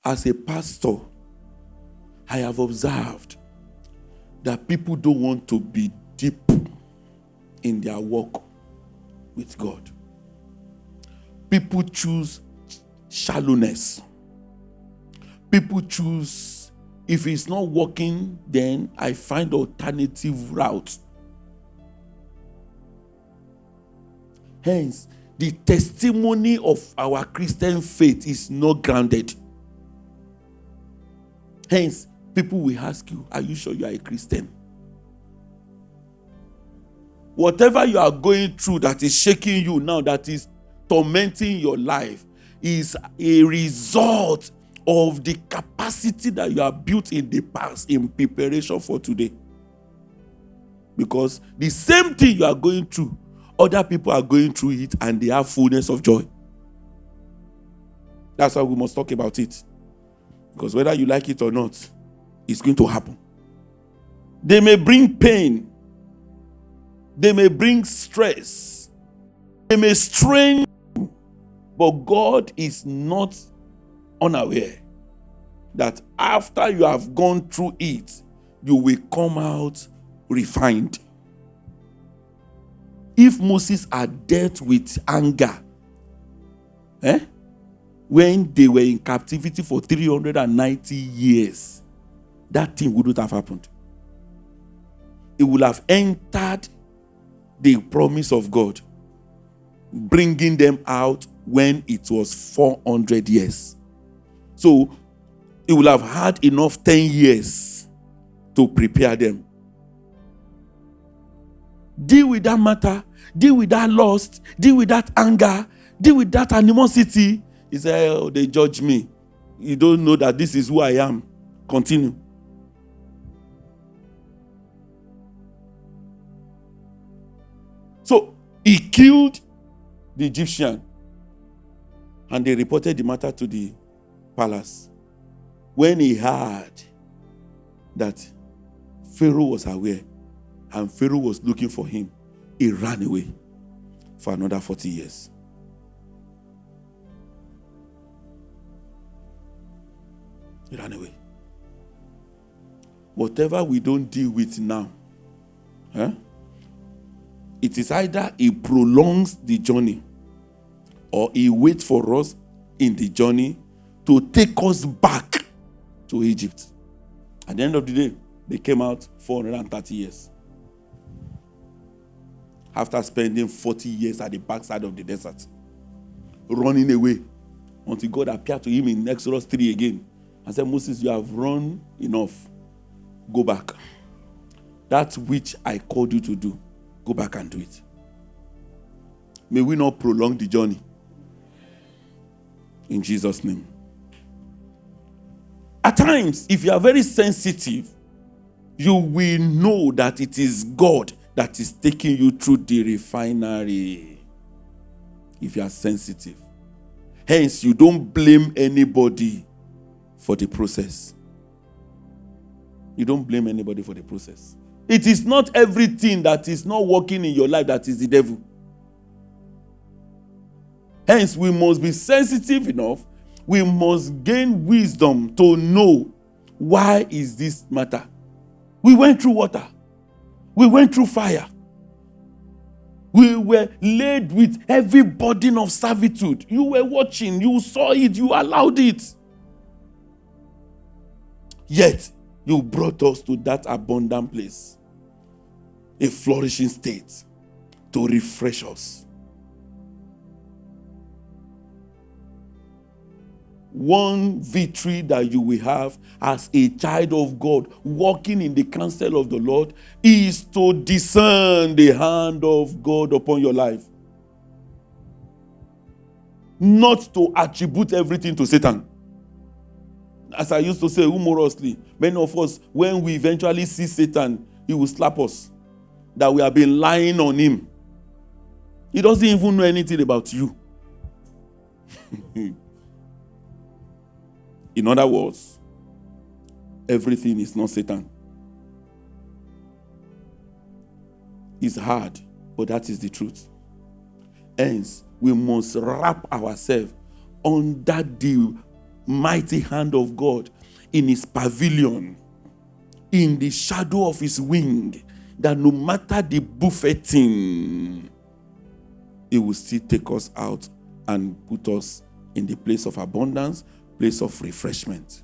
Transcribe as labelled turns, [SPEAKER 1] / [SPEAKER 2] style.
[SPEAKER 1] as a pastor, I have observed that people don't want to be deep in their walk with God. People choose shallowness. People choose, if it's not working, then I find alternative routes. Hence, the testimony of our Christian faith is not grounded. Hence, people will ask you, are you sure you are a Christian? Whatever you are going through that is shaking you now, that is tormenting your life, is a result of the capacity that you have built in the past in preparation for today. Because the same thing you are going through, other people are going through it and they have fullness of joy. That's why we must talk about it. Because whether you like it or not, it's going to happen. They may bring pain. They may bring stress. They may strain you. But God is not unaware that after you have gone through it, you will come out refined. If Moses had dealt with anger, when they were in captivity for 390 years, that thing wouldn't have happened. It would have entered the promise of God, bringing them out when it was 400 years. So, it will have had enough 10 years to prepare them. Deal with that matter, deal with that lust, deal with that anger, deal with that animosity. He said, oh, they judge me. You don't know that this is who I am. Continue. So, he killed the Egyptian and they reported the matter to the palace. When he heard that Pharaoh was aware and Pharaoh was looking for him, he ran away for another 40 years. He ran away. Whatever we don't deal with now, it is either he prolongs the journey or he waits for us in the journey to take us back to Egypt. At the end of the day, they came out 430 years. After spending 40 years at the backside of the desert, running away, until God appeared to him in Exodus 3 again and said, Moses, you have run enough. Go back. That which I called you to do, go back and do it. May we not prolong the journey. In Jesus' name. At times, if you are very sensitive, you will know that it is God that is taking you through the refinery. If you are sensitive. Hence, you don't blame anybody for the process. You don't blame anybody for the process. It is not everything that is not working in your life that is the devil. Hence, we must be sensitive enough. We must gain wisdom to know why is this matter. We went through water. We went through fire. We were laid with heavy burden of servitude. You were watching. You saw it. You allowed it. Yet, you brought us to that abundant place. A flourishing state to refresh us. One victory that you will have as a child of God walking in the counsel of the Lord is to discern the hand of God upon your life. Not to attribute everything to Satan. As I used to say humorously, many of us, when we eventually see Satan, he will slap us. That we have been lying on him. He doesn't even know anything about you. In other words, everything is not Satan. It's hard, but that is the truth. Hence, we must wrap ourselves under the mighty hand of God in his pavilion, in the shadow of his wing, that no matter the buffeting, he will still take us out and put us in the place of abundance, place of refreshment.